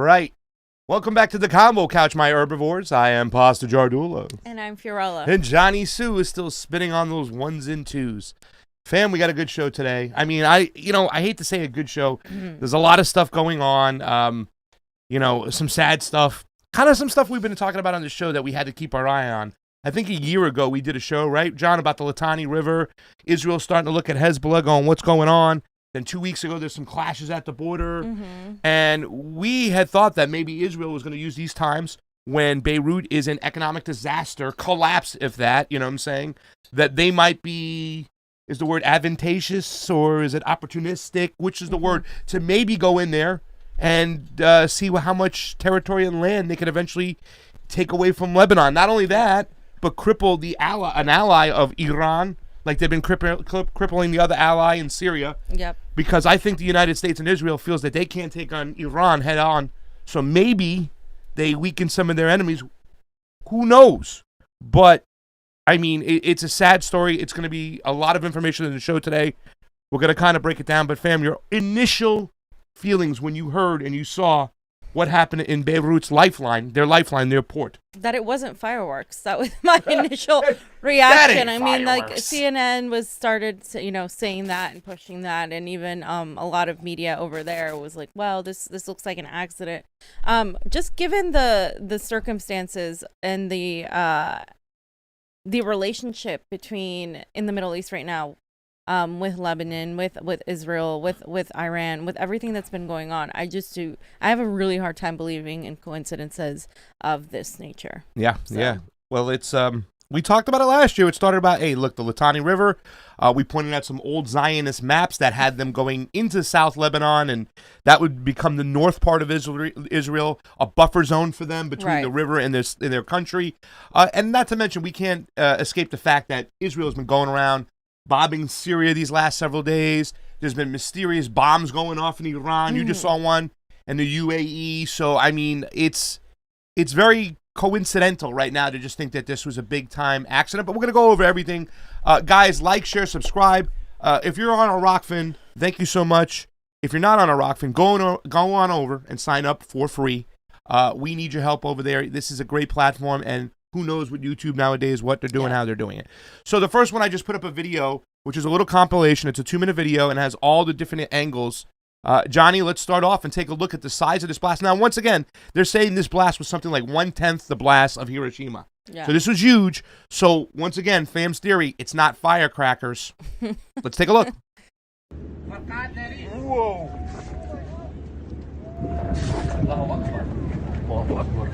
right. Welcome back to the Convo Couch, my herbivores. I am Pasta Jardula. And I'm Fiorella. And Jonny Sue is still spinning on those ones and twos. Fam, we got a good show today. I mean, I hate to say a good show. There's a lot of stuff going on. Some sad stuff. Kind of some stuff we've been talking about on the show that we had to keep our eye on. I think a year ago we did a show, right, John, about the Litani River. Israel starting to look at Hezbollah, going, what's going on? Then 2 weeks ago, there's some clashes at the border. And we had thought that maybe Israel was going to use these times when Beirut is an economic disaster, collapse, if that, you know what I'm saying, that they might be, is the word advantageous or is it opportunistic? Which is the word? To maybe go in there and see how much territory and land they could eventually take away from Lebanon. Not only that, but cripple an ally of Iran, like they've been crippling the other ally in Syria. Yep. Because I think the United States and Israel feels that they can't take on Iran head on. So maybe they weaken some of their enemies. Who knows? But, I mean, it's a sad story. It's going to be a lot of information in the show today. We're going to kind of break it down. But, fam, your initial feelings when you heard and you saw what happened in Beirut's lifeline, their port. That it wasn't fireworks. That was my initial reaction. I mean, like CNN started saying that and pushing that, and even a lot of media over there was like, well, this looks like an accident. Just given the circumstances and the relationship between in the Middle East right now, with Lebanon, with Israel, with Iran, with everything that's been going on, I have a really hard time believing in coincidences of this nature. Yeah, so. Yeah. Well, it's we talked about it last year. It started about, hey, look, the Litani River. We pointed out some old Zionist maps that had them going into South Lebanon, and that would become the north part of Israel, a buffer zone for them between the river and their country. And not to mention, we can't escape the fact that Israel has been going around bombing Syria these last several days. There's been mysterious bombs going off in Iran. You just saw one in the UAE. So, I mean, it's very coincidental right now to just think that this was a big-time accident. But we're going to go over everything. Guys, like, share, subscribe. If you're on a ROKFIN, thank you so much. If you're not on a ROKFIN, go on over and sign up for free. We need your help over there. This is a great platform, and who knows with YouTube nowadays, what they're doing, how they're doing it. So the first one, I just put up a video, which is a little compilation. It's a 2-minute video and has all the different angles. Johnny, let's start off and take a look at the size of this blast. Now, once again, they're saying this blast was something like 1/10 the blast of Hiroshima. Yeah. So this was huge. So once again, fam's theory, it's not firecrackers. Let's take a look. Whoa. Allahu Akbar. Allahu Akbar.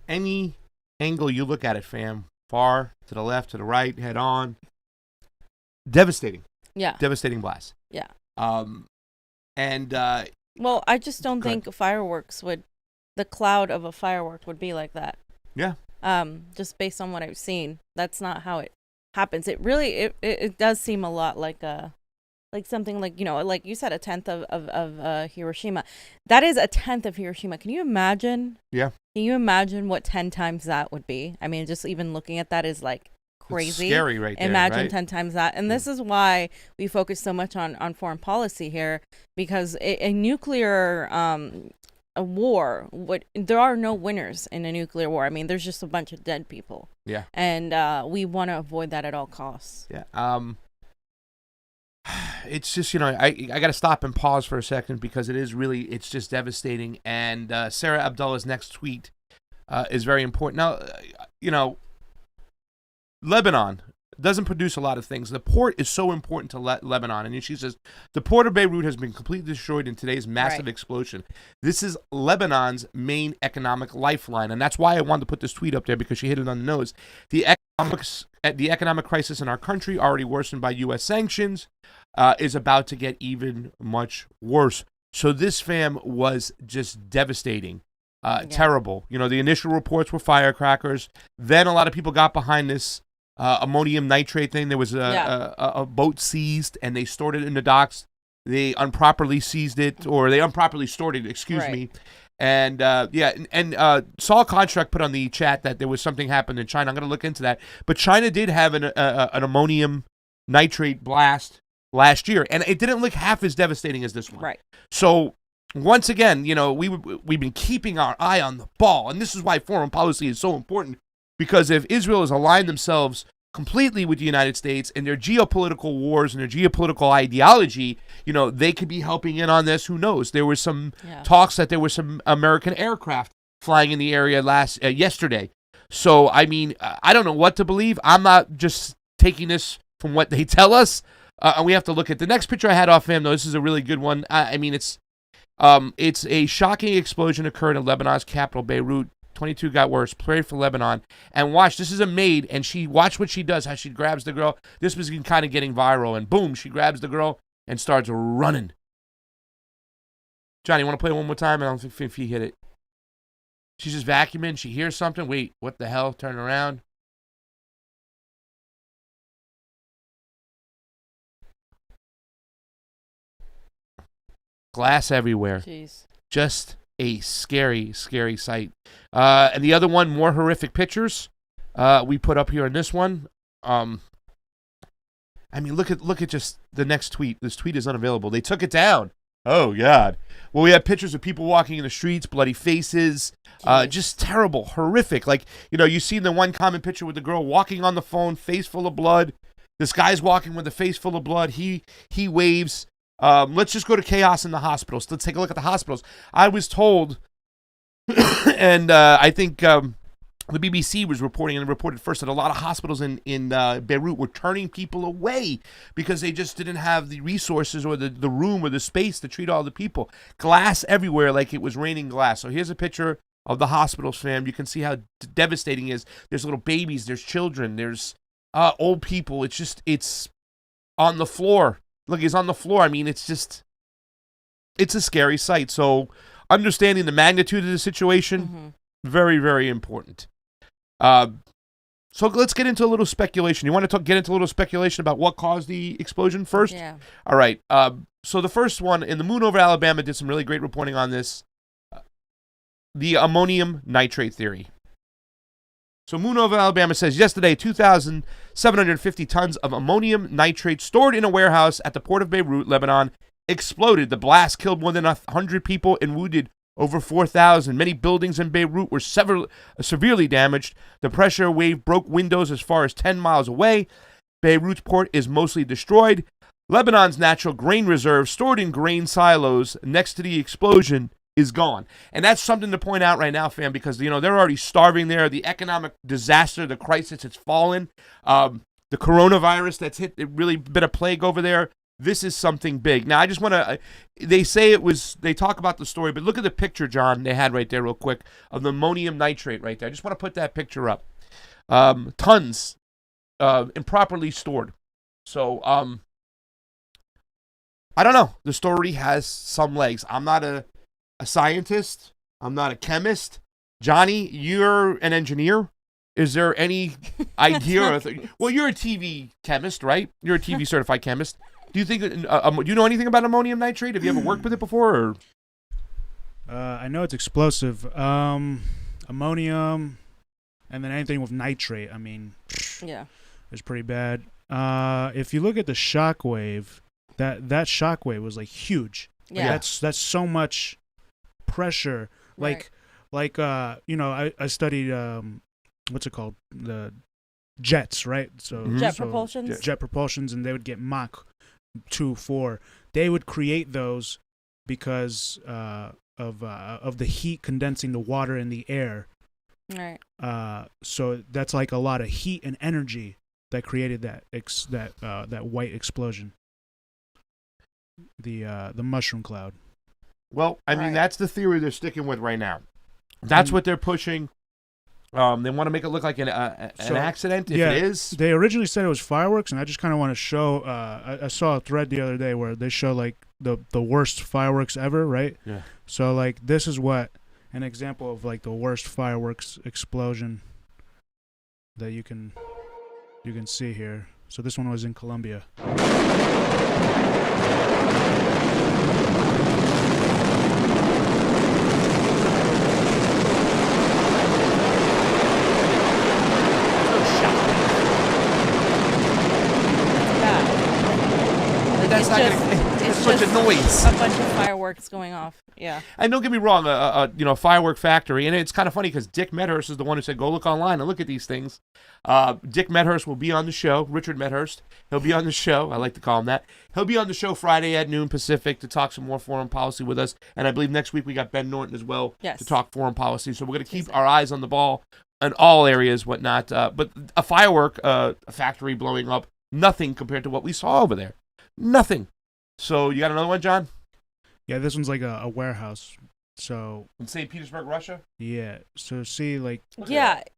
Any angle you look at it, fam, far, to the left, to the right, head on. Devastating. Yeah. Devastating blast. Yeah. And well, I just don't think the cloud of a firework would be like that. Yeah. Just based on what I've seen, that's not how it happens. It really, it does seem a lot like something like, like you said, a tenth of Hiroshima. That is a tenth of Hiroshima. Can you imagine? Yeah. Can you imagine what 10 times that would be? I mean, just even looking at that is like crazy. It's scary right there. Imagine right? 10 times that. And this is why we focus so much on foreign policy here, because a nuclear a war, there are no winners in a nuclear war. I mean, there's just a bunch of dead people. Yeah. And we want to avoid that at all costs. Yeah. It's just, I got to stop and pause for a second because it's just devastating. And Sarah Abdullah's next tweet is very important. Now, Lebanon doesn't produce a lot of things. The port is so important to Lebanon. And she says, the port of Beirut has been completely destroyed in today's massive explosion. This is Lebanon's main economic lifeline. And that's why I wanted to put this tweet up there, because she hit it on the nose. The economic crisis in our country, already worsened by U.S. sanctions, is about to get even much worse. So this, fam, was just devastating. Terrible. The initial reports were firecrackers. Then a lot of people got behind this ammonium nitrate thing. There was a boat seized, and they stored it in the docks. They improperly seized it, or they improperly stored it, excuse me. And Saul Construct put on the chat that there was something happened in China. I'm going to look into that. But China did have an ammonium nitrate blast last year, and it didn't look half as devastating as this one. Right. So once again, we've been keeping our eye on the ball, and this is why foreign policy is so important. Because if Israel has aligned themselves completely with the United States and their geopolitical wars and their geopolitical ideology, they could be helping in on this. Who knows? There was some talks that there were some American aircraft flying in the area yesterday. So, I mean, I don't know what to believe. I'm not just taking this from what they tell us. And we have to look at the next picture I had off him, though. This is a really good one. I mean, it's a shocking explosion occurred in Lebanon's capital, Beirut. 22 got worse. Pray for Lebanon. And watch, this is a maid, and watch what she does, how she grabs the girl. This was kind of getting viral, and boom, she grabs the girl and starts running. Johnny, you want to play it one more time? I don't think if you hit it. She's just vacuuming. She hears something. Wait, what the hell? Turn around. Glass everywhere. Jeez. Just a scary, scary sight. And the other one, more horrific pictures. We put up here in this one. I mean, look at just the next tweet. This tweet is unavailable. They took it down. Oh God. Well, we have pictures of people walking in the streets, bloody faces, just terrible, horrific. Like, you see the one common picture with the girl walking on the phone, face full of blood. This guy's walking with a face full of blood. He waves. Let's just go to chaos in the hospitals. Let's take a look at the hospitals. I was told, and I think the BBC was reporting, and reported first, that a lot of hospitals in Beirut were turning people away because they just didn't have the resources or the room or the space to treat all the people. Glass everywhere, like it was raining glass. So here's a picture of the hospitals, fam. You can see how devastating it is. There's little babies, there's children, there's old people. It's on the floor. Look, he's on the floor. I mean, it's a scary sight. So understanding the magnitude of the situation, very, very important. So let's get into a little speculation. You want to get into a little speculation about what caused the explosion first? Yeah. All right. So the first one, in the Moon over Alabama, did some really great reporting on this. The ammonium nitrate theory. So Moon over Alabama says, yesterday, 2,750 tons of ammonium nitrate stored in a warehouse at the port of Beirut, Lebanon, exploded. The blast killed more than 100 people and wounded over 4,000. Many buildings in Beirut were severely damaged. The pressure wave broke windows as far as 10 miles away. Beirut's port is mostly destroyed. Lebanon's natural grain reserve, stored in grain silos next to the explosion, is gone. And that's something to point out right now, fam, because, they're already starving there. The economic disaster, the crisis, it's fallen. The coronavirus that's hit, it really been a plague over there. This is something big. Now, I just want to, they talk about the story, but look at the picture, John, they had right there real quick of the ammonium nitrate right there. I just want to put that picture up. tons improperly stored. So I don't know. The story has some legs. I'm not a scientist. I'm not a chemist. Jonny, you're an engineer. Is there any idea? Well, you're a TV chemist, right? You're a TV certified chemist. Do you think? Do you know anything about ammonium nitrate? Have you ever worked with it before? Or? I know it's explosive. Ammonium, and then anything with nitrate. I mean, yeah, it's pretty bad. If you look at the shockwave, that shockwave was like huge. Yeah, that's so much pressure. Like you know, I studied what's it called, the jets, right? So jet propulsions. Jet propulsions, and they would get Mach 2, 4. They would create those because of the heat condensing the water in the air. Right. So that's like a lot of heat and energy that created that white explosion. The mushroom cloud. Well, I mean, that's the theory they're sticking with right now. That's what they're pushing. They want to make it look like an accident, if it is. They originally said it was fireworks, and I just kind of want to show. I saw a thread the other day where they show like the worst fireworks ever, right? Yeah. So like this is what an example of like the worst fireworks explosion that you can see here. So this one was in Colombia. That's not it's such a noise. A bunch of fireworks going off. Yeah. And don't get me wrong, a firework factory, and it's kind of funny because Dick Medhurst is the one who said, "Go look online and look at these things." Dick Medhurst will be on the show. Richard Medhurst, he'll be on the show. I like to call him that. He'll be on the show Friday at noon Pacific to talk some more foreign policy with us. And I believe next week we got Ben Norton as well to talk foreign policy. So we're going to keep our eyes on the ball in all areas, whatnot. But a firework a factory blowing up, nothing compared to what we saw over there. Nothing. So you got another one, John? Yeah, this one's like a warehouse. So in St. Petersburg, Russia? Yeah. So see, like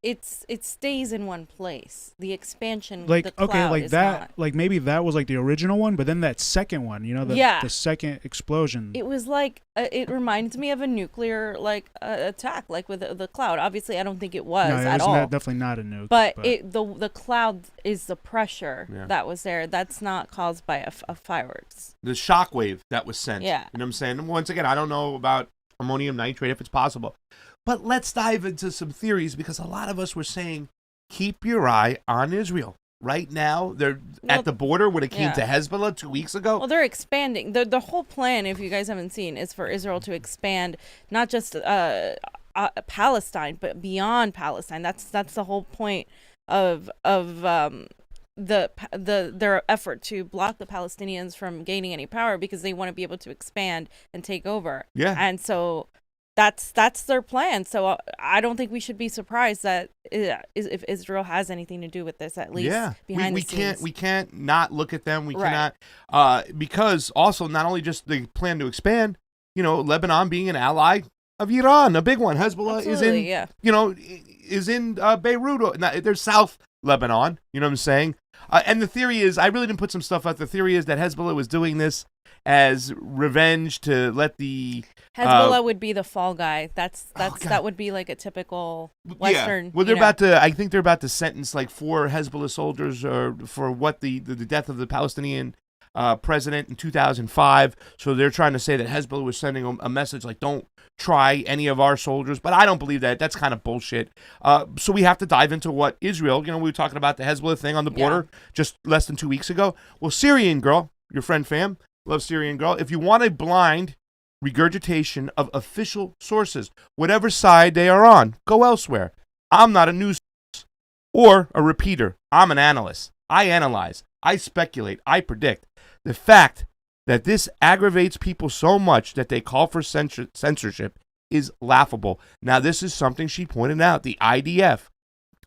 it stays in one place. The expansion, like the cloud okay, like is that, not. like maybe that was like the original one, but then that second one, you know, the second explosion. It was like it reminds me of a nuclear attack, like with the cloud. Obviously, I don't think it was at all. Definitely not a nuke. But the cloud is the pressure that was there. That's not caused by a fireworks. The shockwave that was sent. Yeah. You know what I'm saying? Once again, I don't know about ammonium nitrate if it's possible. But let's dive into some theories because a lot of us were saying, keep your eye on Israel. Right now, they're at the border when it came to Hezbollah 2 weeks ago. Well, they're expanding. The whole plan, if you guys haven't seen, is for Israel to expand not just Palestine, but beyond Palestine. That's the whole point of their effort to block the Palestinians from gaining any power because they want to be able to expand and take over. Yeah. And so that's their plan. So I don't think we should be surprised that if Israel has anything to do with this, at least behind the scenes. We can't not look at them. We cannot because also not only just the plan to expand, Lebanon being an ally of Iran, a big one. Hezbollah is in Beirut. There's South Lebanon, you know what I'm saying? And the theory is, I really didn't put some stuff out. The theory is that Hezbollah was doing this as revenge to let the Hezbollah would be the fall guy. That would be like a typical Western. Yeah. Well, I think they're about to sentence like 4 Hezbollah soldiers for what the death of the Palestinian president in 2005. So they're trying to say that Hezbollah was sending a message like, don't try any of our soldiers. But I don't believe that. That's kind of bullshit. So we have to dive into what Israel, we were talking about the Hezbollah thing on the border just less than 2 weeks ago. Well, Syrian girl, your friend Fam, loves Syrian girl. If you want a blind regurgitation of official sources, whatever side they are on, go elsewhere. I'm not a news source or a repeater. I'm an analyst. I analyze. I speculate. I predict. The fact that this aggravates people so much that they call for censorship is laughable. Now, this is something she pointed out. The IDF,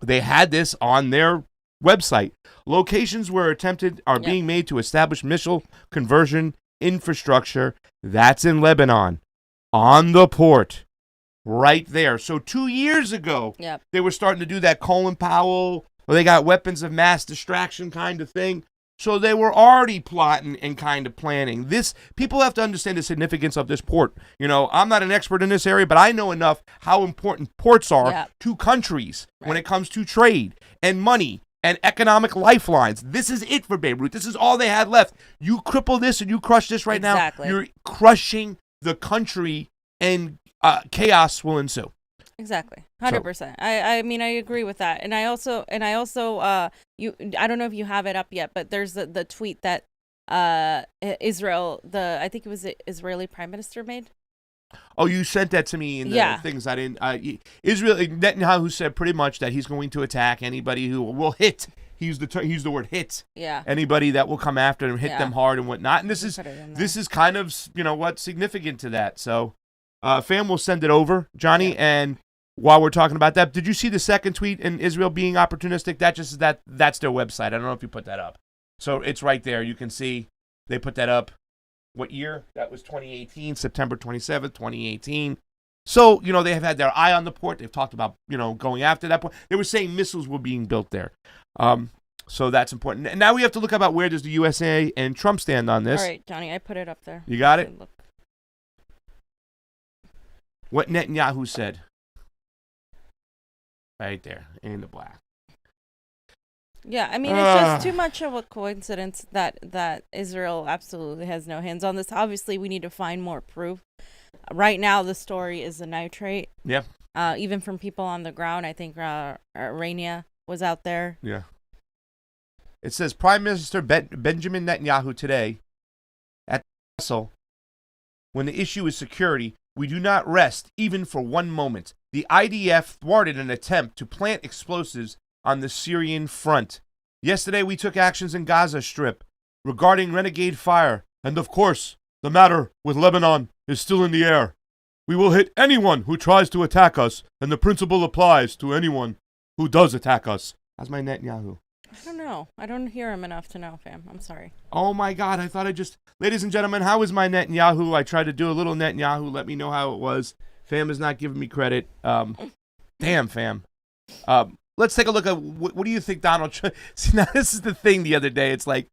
they had this on their website. Locations where attempted are being made to establish missile conversion infrastructure. That's in Lebanon, on the port, right there. So 2 years ago, Yep. they were starting to do that Colin Powell, or they got weapons of mass distraction kind of thing. So they were already plotting and kind of planning. People have to understand the significance of this port. You know, I'm not an expert in this area, but I know enough how important ports are to countries when it comes to trade and money and economic lifelines. This is it for Beirut. This is all they had left. You cripple this and you crush this right now, you're crushing the country, and chaos will ensue. Exactly. 100%. I mean, I agree with that. And I also I don't know if you have it up yet, but there's the tweet that Israel, I think it was the Israeli prime minister made. Oh, you sent that to me in the things I didn't. Israel, Netanyahu said pretty much that he's going to attack anybody who will hit. He used the word hit. Yeah. Anybody that will come after them, hit them hard and whatnot. And this is kind of, what's significant to that. So, fam, will send it over, Johnny. And while we're talking about that, did you see the second tweet in Israel being opportunistic? That's their website. I don't know if you put that up. So it's right there. You can see they put that up. What year? That was 2018, September 27th, 2018. So, they have had their eye on the port. They've talked about, going after that port. They were saying missiles were being built there. So that's important. And now we have to look about where does the USA and Trump stand on this. All right, Johnny, I put it up there. You got it? What Netanyahu said. Right there, in the black. Yeah, I mean, it's just too much of a coincidence that Israel absolutely has no hands on this. Obviously, we need to find more proof. Right now, the story is the nitrate. Yeah. Even from people on the ground, I think Rania was out there. Yeah. It says Prime Minister Benjamin Netanyahu today at Castle, when the issue is security, we do not rest even for one moment. The IDF thwarted an attempt to plant explosives on the Syrian front. Yesterday, we took actions in Gaza Strip regarding renegade fire. And of course, the matter with Lebanon is still in the air. We will hit anyone who tries to attack us, and the principle applies to anyone who does attack us. How's my Netanyahu? I don't know. I don't hear him enough to know, fam. I'm sorry. Oh, my God. I thought Ladies and gentlemen, how is my Netanyahu? I tried to do a little Netanyahu. Let me know how it was. Fam is not giving me credit. Damn, fam. Let's take a look at what do you think Donald Trump... See, now this is the thing the other day. It's like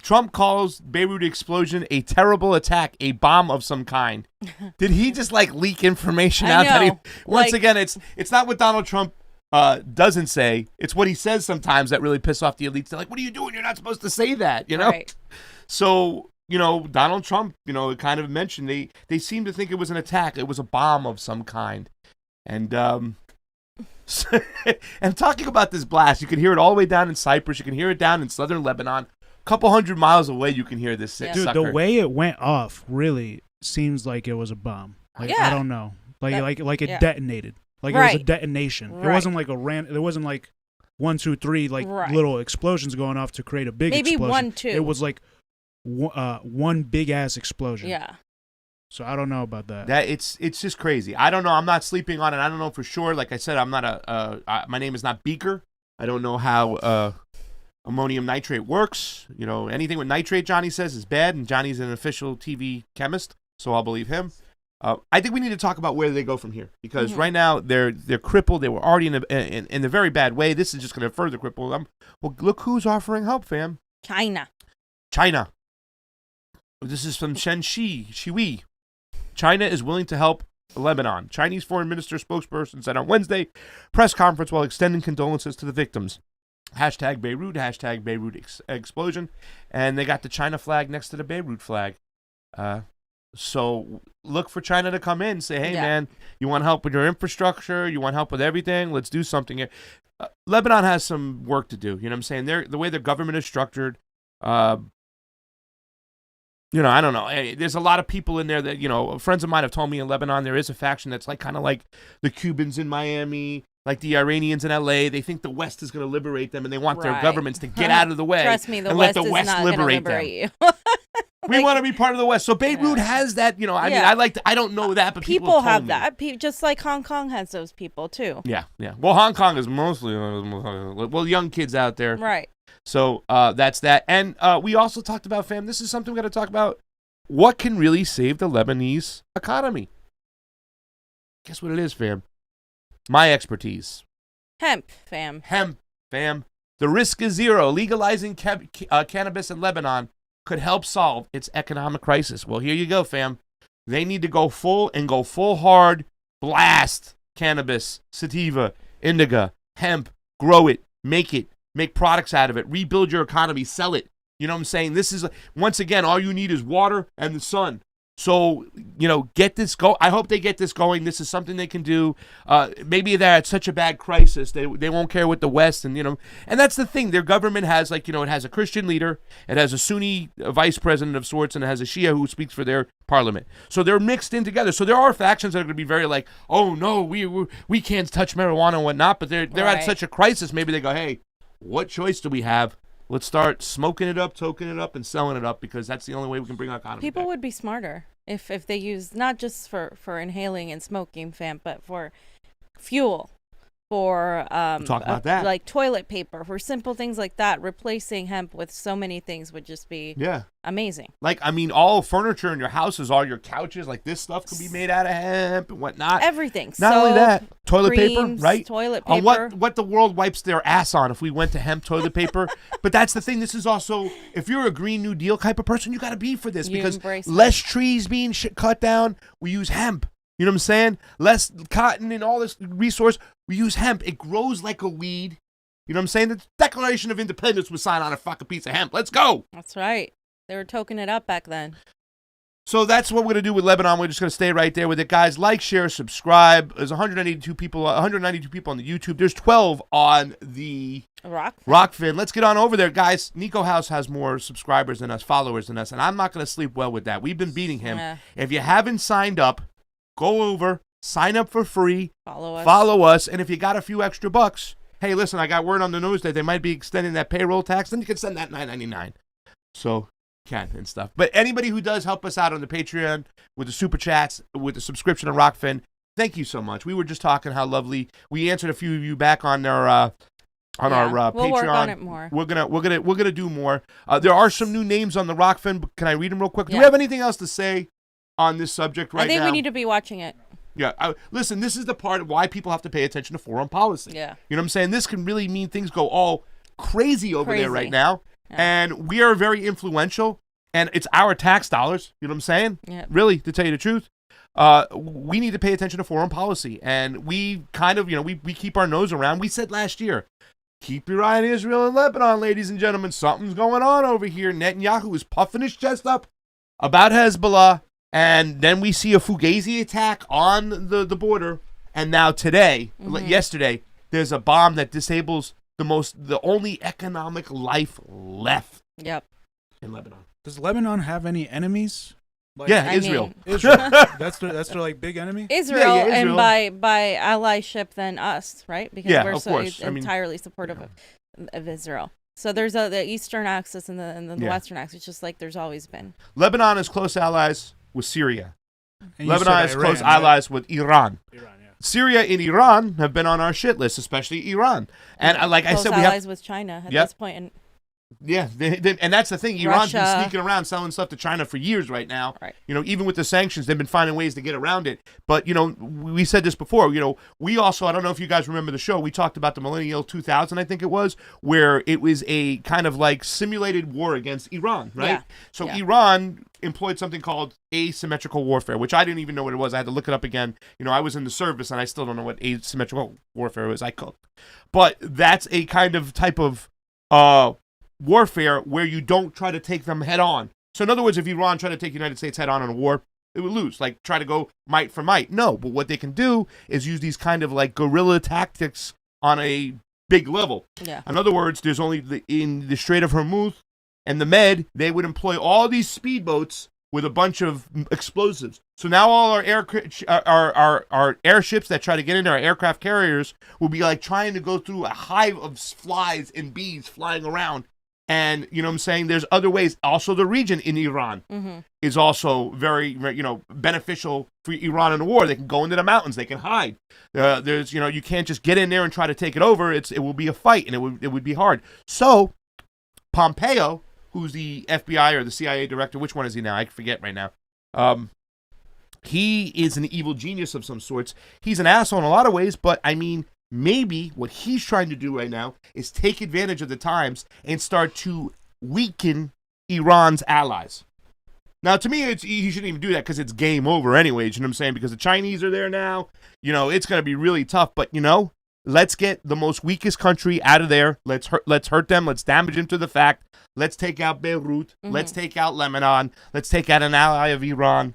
Trump calls Beirut explosion a terrible attack, a bomb of some kind. Did he just leak information out? Once again, it's not what Donald Trump doesn't say. It's what he says sometimes that really piss off the elites. They're like, what are you doing? You're not supposed to say that, Right. So, Donald Trump, kind of mentioned they seem to think it was an attack. It was a bomb of some kind. And and talking about this blast, you can hear it all the way down in Cyprus. You can hear it down in southern Lebanon. A couple hundred miles away, you can hear this sucker. Dude, the way it went off really seems like it was a bomb. I don't know. Like it detonated. Like it was a detonation. It wasn't like it wasn't like 1, 2, 3 little explosions going off to create a big explosion. Maybe 1, 2. It was like one big ass explosion. Yeah. So I don't know about that. It's just crazy. I don't know. I'm not sleeping on it. I don't know for sure. Like I said, I'm not my name is not Beaker. I don't know how ammonium nitrate works. Anything with nitrate, Johnny says, is bad, and Johnny's an official TV chemist, so I'll believe him. I think we need to talk about where they go from here, because right now they're crippled. They were already in a very bad way. This is just going to further cripple them. Well, look who's offering help, fam. China. This is from Shen Shiwi. China is willing to help Lebanon. Chinese foreign minister spokesperson said on Wednesday press conference while extending condolences to the victims. #Beirut, #Beirut explosion. And they got the China flag next to the Beirut flag. So look for China to come in and say, hey, man, you want help with your infrastructure? You want help with everything? Let's do something here. Lebanon has some work to do. You know what I'm saying? The way their government is structured, I don't know. There's a lot of people in there that, friends of mine have told me in Lebanon there is a faction that's kind of like the Cubans in Miami, like the Iranians in LA. They think the West is going to liberate them, and they want their governments to get out of the way. Trust me, the and West let the West is not liberate them. You. We want to be part of the West. So Beirut has that, I mean, I don't know that, but people have that. Just like Hong Kong has those people too. Yeah. Well, Hong Kong is mostly, young kids out there. Right. So that's that. And we also talked about, fam, this is something we got to talk about. What can really save the Lebanese economy? Guess what it is, fam? My expertise. Hemp, fam. Hemp, fam. The risk is zero. Legalizing cannabis in Lebanon could help solve its economic crisis. Well, here you go, fam. They need to go full hard, blast cannabis, sativa, indica, hemp, grow it, make products out of it, rebuild your economy, sell it. You know what I'm saying? This is, once again, all you need is water and the sun. So, get this go. I hope they get this going. This is something they can do. Maybe they're at such a bad crisis, they won't care what the West, and that's the thing. Their government has, it has a Christian leader, it has a Sunni vice president of sorts, and it has a Shia who speaks for their parliament. So they're mixed in together. So there are factions that are going to be very oh no, we can't touch marijuana and whatnot, but they're at such a crisis. Maybe they go, hey, what choice do we have? Let's start smoking it up, toking it up, and selling it up, because that's the only way we can bring our economy People back. would be smarter if they use, not just for inhaling and smoking, fam, but for fuel, for talk about that, like toilet paper, for simple things like that. Replacing hemp with so many things would just be amazing. All furniture in your houses, all your couches, this stuff could be made out of hemp and whatnot. Everything. Not only that, toilet creams, paper, right? Toilet paper. What the world wipes their ass on if we went to hemp toilet paper. But that's the thing. This is also, if you're a Green New Deal type of person, you got to be for this, because less trees being cut down, we use hemp. You know what I'm saying? Less cotton and all this resource, we use hemp. It grows like a weed. You know what I'm saying? The Declaration of Independence was signed on a fucking piece of hemp. Let's go. That's right. They were toking it up back then. So that's what we're going to do with Lebanon. We're just going to stay right there with it, guys. Like, share, subscribe. There's 192 people on the YouTube. There's 12 on the ROKFIN. Let's get on over there, guys. Nico House has more subscribers than us, followers than us, and I'm not going to sleep well with that. We've been beating him. Yeah. If you haven't signed up, go over, sign up for free, follow us, and if you got a few extra bucks, hey, listen, I got word on the news that they might be extending that payroll tax, then you can send that $9.99. So, and stuff. But anybody who does help us out on the Patreon, with the super chats, with the subscription to ROKFIN, thank you so much. We were just talking how lovely. We answered a few of you back on our Patreon. We'll work on it more. We're gonna do more. There are some new names on the ROKFIN. Can I read them real quick? Do we have anything else to say on this subject right now? I think we need to be watching it. Yeah, listen, this is the part of why people have to pay attention to foreign policy. Yeah. You know what I'm saying? This can really mean things go all crazy over there right now. Yeah. And we are very influential, and it's our tax dollars. You know what I'm saying? Yeah. Really, to tell you the truth. We need to pay attention to foreign policy. And we kind of, we keep our nose around. We said last year, keep your eye on Israel and Lebanon, ladies and gentlemen. Something's going on over here. Netanyahu is puffing his chest up about Hezbollah. And then we see a Fugazi attack on the border. And now today, yesterday, there's a bomb that disables the only economic life left. Yep. In Lebanon. Does Lebanon have any enemies? Israel. Israel. That's their big enemy. Israel, and by allyship then us, right? Because we're so entirely supportive of Israel. So there's the Eastern axis and the Western axis. It's just like there's always been. Lebanon is close allies with Syria. And Lebanon is close allies with Iran. Syria and Iran have been on our shit list, especially Iran. And like I said, we have allies with China at this point. And and that's the thing. Iran's been sneaking around selling stuff to China for years right now. Right. Even with the sanctions, they've been finding ways to get around it. But, we said this before, we also, I don't know if you guys remember the show, we talked about the Millennial 2000, I think it was, where it was a kind of like simulated war against Iran, right? Yeah. So Iran employed something called asymmetrical warfare, which I didn't even know what it was. I had to look it up again. I was in the service, and I still don't know what asymmetrical warfare was. I cooked. But that's a kind of type of warfare where you don't try to take them head on. So in other words, if Iran tried to take the United States head on in a war, it would lose. Like, try to go might for might. No, but what they can do is use these kind of like guerrilla tactics on a big level. Yeah. In other words, there's only in the Strait of Hormuz and the Med, they would employ all these speedboats with a bunch of explosives. So now all our airships that try to get into our aircraft carriers will be like trying to go through a hive of flies and bees flying around. And, you know what I'm saying? There's other ways. Also, the region in Iran is also very, beneficial for Iran in the war. They can go into the mountains. They can hide. There's, you can't just get in there and try to take it over. It will be a fight, and it would be hard. So, Pompeo, who's the FBI or the CIA director, which one is he now? I forget right now. he is an evil genius of some sorts. He's an asshole in a lot of ways, but I mean, maybe what he's trying to do right now is take advantage of the times and start to weaken Iran's allies. Now, to me, he shouldn't even do that because it's game over anyways, you know what I'm saying? Because the Chinese are there now. You know, it's going to be really tough. But, you know, let's get the most weakest country out of there. Let's hurt them. Let's damage them to the fact. Let's take out Beirut. Mm-hmm. Let's take out Lebanon. Let's take out an ally of Iran.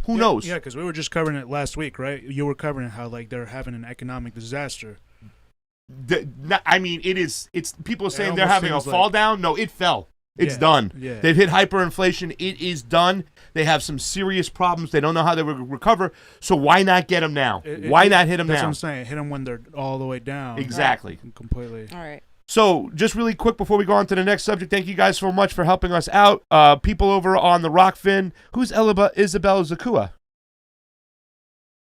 Who knows? Yeah, because we were just covering it last week, right? You were covering how, like, they're having an economic disaster. I mean, it's people saying they're having a fall down. No, it fell. It's done. Yeah. They've hit hyperinflation. It is done. They have some serious problems. They don't know how they will recover. So why not get them now? Why not hit them now? That's what I'm saying. Hit them when they're all the way down. Exactly. Completely. All right. So just really quick before we go on to the next subject, thank you guys so much for helping us out. People over on the ROKFIN. Who's Isabel Zakua?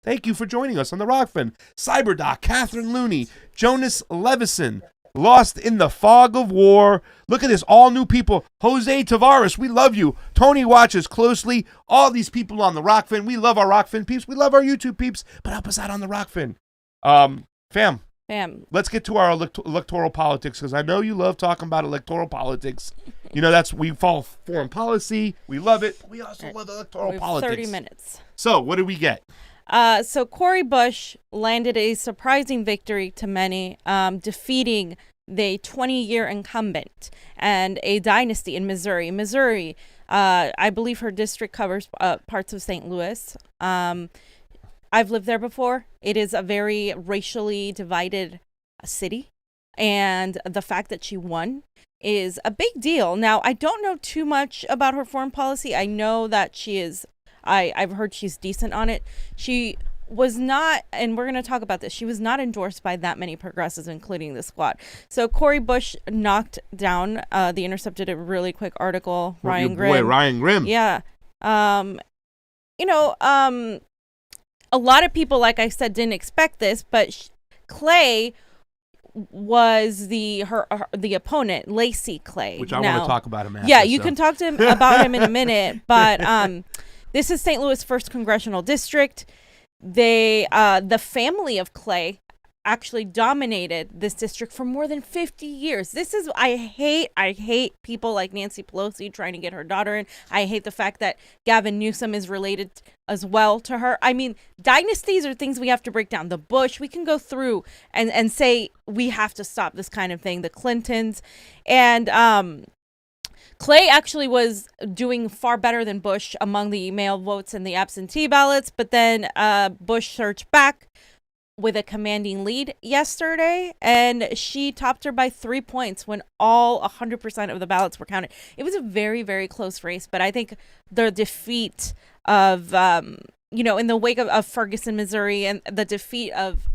Thank you for joining us on the ROKFIN. Cyberdoc, Catherine Looney, Jonas Levison. Lost in the Fog of War. Look at this. All new people. Jose Tavares, we love you. Tony watches closely. All these people on the ROKFIN. We love our ROKFIN peeps. We love our YouTube peeps. But help us out on the ROKFIN. Fam. Let's get to our electoral politics because I know you love talking about electoral politics. You know, we follow foreign policy. We love it. But we also love electoral politics. 30 minutes. So what did we get? So Cori Bush landed a surprising victory to many, defeating the 20-year incumbent and a dynasty in Missouri. Missouri, I believe her district covers parts of St. Louis. I've lived there before. It is a very racially divided city, and the fact that she won is a big deal. Now, I don't know too much about her foreign policy. I know that she is... I've heard she's decent on it. She was not, and we're going to talk about this, she was not endorsed by that many progressives, including the squad. So Cori Bush knocked down, The Intercept did a really quick article, Ryan Grimm. Yeah. You know, a lot of people, like I said, didn't expect this, but Clay was the opponent, Lacey Clay. Which I want to talk about him after. Yeah, you can talk to him about him in a minute, but... This is St. Louis' 1st congressional district. The family of Clay actually dominated this district for more than 50 years. I hate people like Nancy Pelosi trying to get her daughter in. I hate the fact that Gavin Newsom is related as well to her. I mean, dynasties are things we have to break down. The Bush, we can go through and say we have to stop this kind of thing. The Clintons. And Clay actually was doing far better than Bush among the mail votes and the absentee ballots, but then Bush surged back with a commanding lead yesterday, and she topped her by 3 points when all 100% of the ballots were counted. It was a very, very close race, but I think the defeat of, in the wake of Ferguson, Missouri, and the defeat of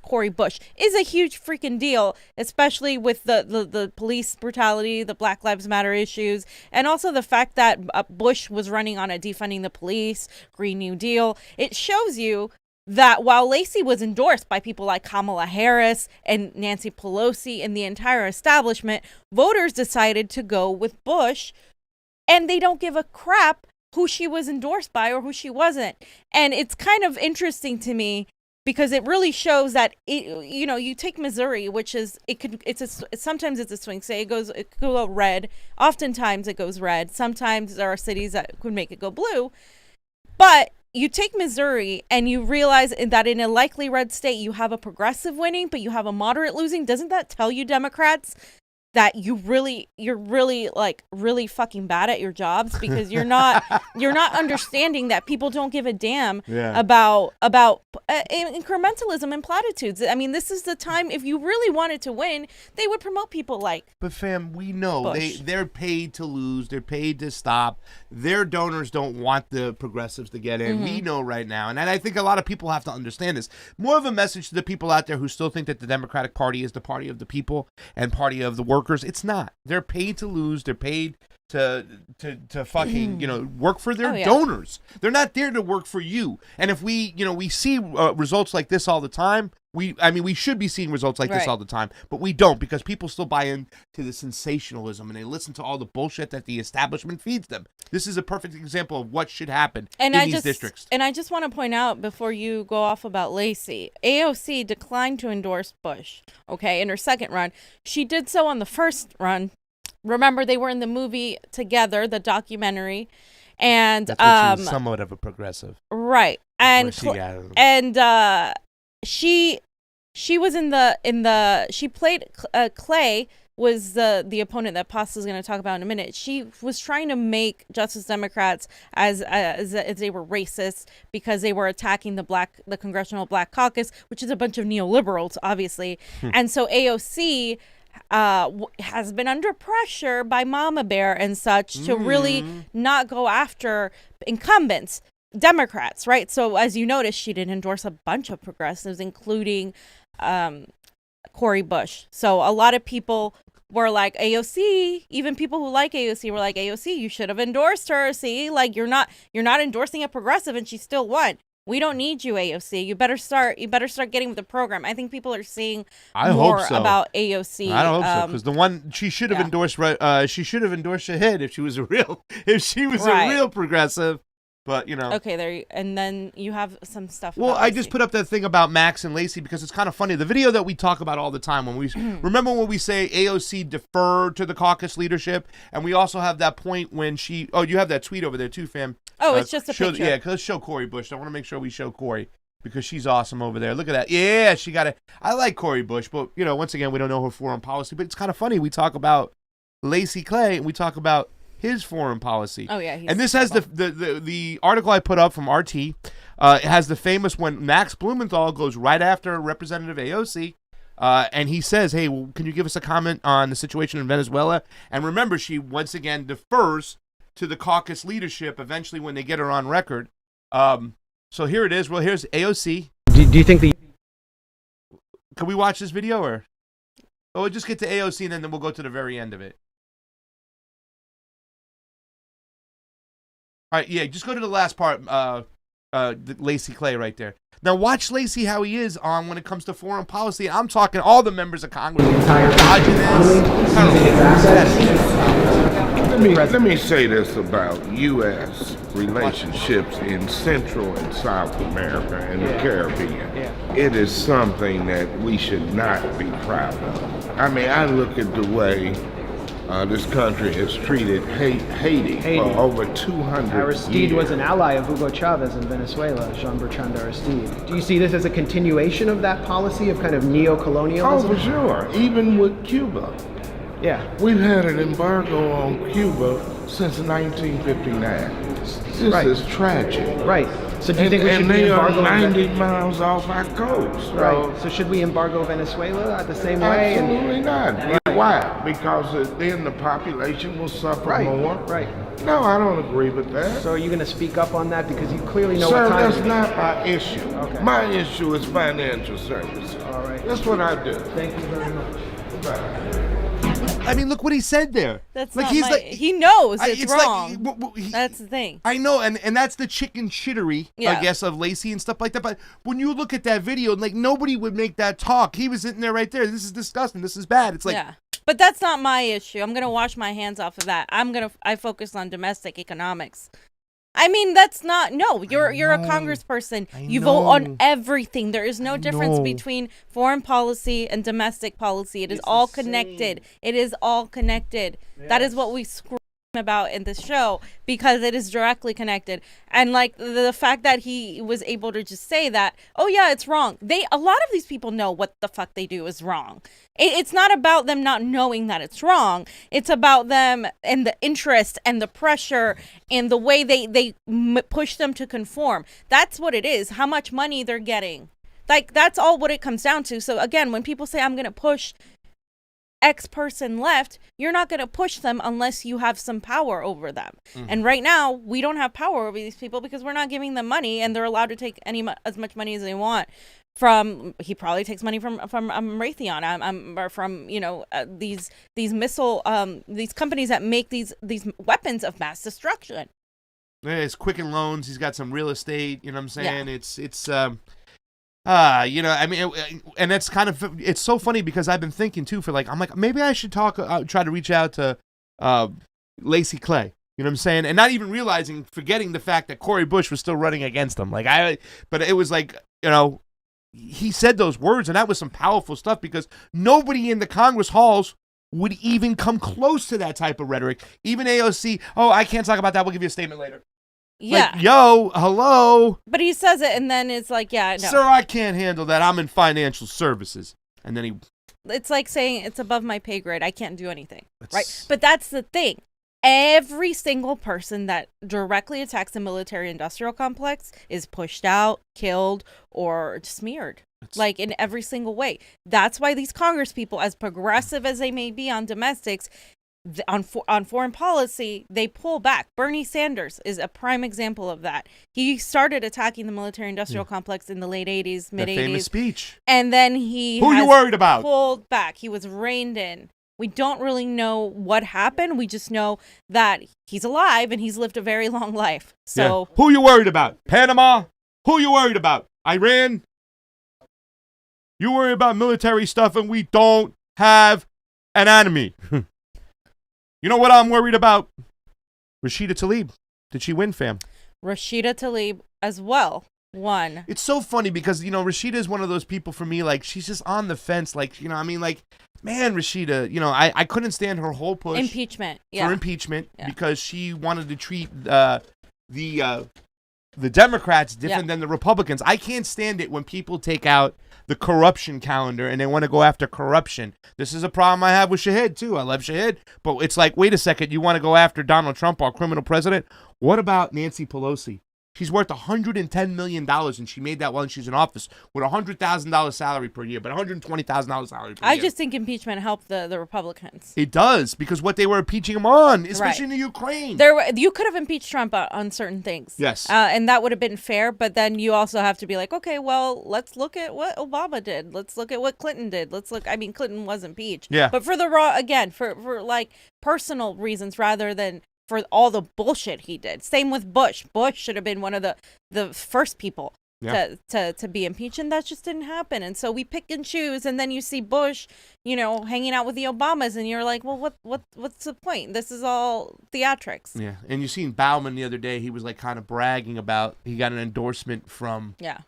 Cori Bush is a huge freaking deal, especially with the police brutality, the Black Lives Matter issues, and also the fact that Bush was running on a defunding the police, Green New Deal. It shows you that while Lacey was endorsed by people like Kamala Harris and Nancy Pelosi and the entire establishment, voters decided to go with Bush, and they don't give a crap who she was endorsed by or who she wasn't. And it's kind of interesting to me because it really shows that you take Missouri, which is sometimes it's a swing state. It could go red. Oftentimes it goes red. Sometimes there are cities that could make it go blue. But you take Missouri and you realize that in a likely red state you have a progressive winning, but you have a moderate losing. Doesn't that tell you, Democrats, that you're really fucking bad at your jobs because you're not understanding that people don't give a damn about incrementalism and platitudes. I mean, this is the time, if you really wanted to win, they would promote people like. But fam, we know they're paid to lose. They're paid to stop. Their donors don't want the progressives to get in. Mm-hmm. We know right now, and I think a lot of people have to understand this. More of a message to the people out there who still think that the Democratic Party is the party of the people and party of the workers. It's not. They're paid to lose. They're paid to fucking work for their donors. They're not there to work for you. And if we see results like this all the time, we should be seeing results like this all the time, but we don't because people still buy into the sensationalism and they listen to all the bullshit that the establishment feeds them. This is a perfect example of what should happen in these districts. And I just want to point out before you go off about Lacey, AOC declined to endorse Bush, okay, in her second run. She did so on the first run. Remember, they were in the movie together, the documentary, and that's what she was somewhat of a progressive, right? And she was in the she played Clay was the opponent that Pasta's going to talk about in a minute. She was trying to make Justice Democrats as they were racist because they were attacking the Congressional Black Caucus, which is a bunch of neoliberals, obviously. And so AOC has been under pressure by Mama Bear and such to really not go after incumbents, Democrats, right? So as you notice, she did endorse a bunch of progressives, including Cori Bush. So a lot of people were like, AOC, even people who like AOC were like, AOC, you should have endorsed her. See, like you're not endorsing a progressive and she still won. We don't need you, AOC. You better start getting with the program. I think people are seeing more about AOC. I hope so, because the one she should have endorsed, she should have endorsed Shahid if she was a real progressive. But okay, and then you have some stuff. Well, I just put up that thing about Max and Lacey because it's kind of funny. The video that we talk about all the time when we remember when we say AOC deferred to the caucus leadership, and we also have that point when she. Oh, you have that tweet over there too, fam. Oh, it's just a picture. Yeah, let's show Cori Bush. I want to make sure we show Cori because she's awesome over there. Look at that. Yeah, she got it. I like Cori Bush, but once again, we don't know her foreign policy. But it's kind of funny. We talk about Lacey Clay and we talk about his foreign policy. Oh yeah, and this has the article I put up from RT. It has the famous when Max Blumenthal goes right after Representative AOC, and he says, "Hey, can you give us a comment on the situation in Venezuela?" And remember, she once again defers to the caucus leadership. Eventually, when they get her on record. So here it is. Well, here's AOC. Do you think Can we watch this video or? Oh, we'll just get to AOC and then we'll go to the very end of it. All right, yeah, just go to the last part, Lacey Clay right there. Now watch Lacey how he is on when it comes to foreign policy. I'm talking all the members of Congress. Let me say this about U.S. relationships in Central and South America and the Caribbean. It is something that we should not be proud of. I mean, I look at the way this country has treated Haiti for over 200 Aristide years. was an ally of Hugo Chavez in Venezuela, Jean-Bertrand Aristide. Do you see this as a continuation of that policy of kind of neo-colonialism? Oh, for sure. Even with Cuba. Yeah. We've had an embargo on Cuba since 1959. This is tragic. Right. So do you think we should and they are embargo 90 miles off our coast. Right. So should we embargo Venezuela the same way? Absolutely not. Why? Because then the population will suffer more. Right. No, I don't agree with that. So are you going to speak up on that because you clearly know Sir, what time that's not my issue. Okay. My issue is financial services. All right. That's what I do. Thank you very much. Bye. I mean, look what he said there. That's like he knows it's wrong. Like, that's the thing. I know, and that's the chicken shittery, I guess, of Lacey and stuff like that. But when you look at that video, like nobody would make that talk. He was sitting there right there. This is disgusting. This is bad. It's like, but that's not my issue. I'm gonna wash my hands off of that. I focus on domestic economics. I mean, that's not, you're a congressperson. You vote on everything. There is no difference between foreign policy and domestic policy. It's all connected. It is all connected. Yes. That is what we scream about in this show because it is directly connected. And like the fact that he was able to just say that, oh yeah, it's wrong. A lot of these people know what the fuck they do is wrong. It's not about them not knowing that it's wrong. It's about them and the interest and the pressure and the way they push them to conform. That's what it is. How much money they're getting. Like that's all what it comes down to. So again, when people say I'm going to push X person left, you're not going to push them unless you have some power over them. Mm-hmm. And right now, we don't have power over these people because we're not giving them money, and they're allowed to take as much money as they want. He probably takes money from Raytheon, or from these missile these companies that make these weapons of mass destruction. Yeah, it's Quicken Loans. He's got some real estate. You know what I'm saying? Yeah. It's I mean, and it's kind of, it's so funny because I've been thinking too I'm like, maybe I should try to reach out to Lacey Clay. You know what I'm saying? And not even forgetting the fact that Cori Bush was still running against him. But it was like, he said those words, and that was some powerful stuff because nobody in the Congress halls would even come close to that type of rhetoric. Even AOC, I can't talk about that. We'll give you a statement later. Yeah. Like, yo, hello. But he says it, and then it's like, yeah, no. Sir, I can't handle that. I'm in financial services. And then it's like saying it's above my pay grade. I can't do anything. Right? But that's the thing. Every single person that directly attacks the military-industrial complex is pushed out, killed, or smeared. Like, in every single way. That's why these Congress people, as progressive as they may be on domestics, on foreign policy, they pull back. Bernie Sanders is a prime example of that. He started attacking the military-industrial complex in the late 80s, mid-80s. Famous speech. And then Who you worried about? Pulled back. He was reined in. We don't really know what happened. We just know that he's alive and he's lived a very long life. So Who you worried about? Panama? Who you worried about? Iran? You worry about military stuff and we don't have an enemy. You know what I'm worried about? Rashida Tlaib. Did she win, fam? Rashida Tlaib as well won. It's so funny because, Rashida is one of those people for me, like, she's just on the fence. Like, man, Rashida, I couldn't stand her whole push. Impeachment. For impeachment because she wanted to treat the Democrats different than the Republicans. I can't stand it when people take out the corruption calendar and they want to go after corruption. This is a problem I have with Shahid too. I love Shahid, but it's like, wait a second, you want to go after Donald Trump, our criminal president? What about Nancy Pelosi? She's worth $110 million, and she made that while she's in office with a $100,000 salary per year, but $120,000 salary per year. I just think impeachment helped the Republicans. It does, because what they were impeaching him on, especially in the Ukraine. You could have impeached Trump on certain things. Yes. And that would have been fair, but then you also have to be like, okay, well, let's look at what Obama did. Let's look at what Clinton did. Clinton was impeached. Yeah. But for for like personal reasons rather than for all the bullshit he did. Same with Bush. Bush should have been one of the first people to be impeached, and that just didn't happen. And so we pick and choose, and then you see Bush, hanging out with the Obamas, and you're like, well, what's the point? This is all theatrics. Yeah, and you seen Bauman the other day. He was like kind of bragging about he got an endorsement from. Yeah.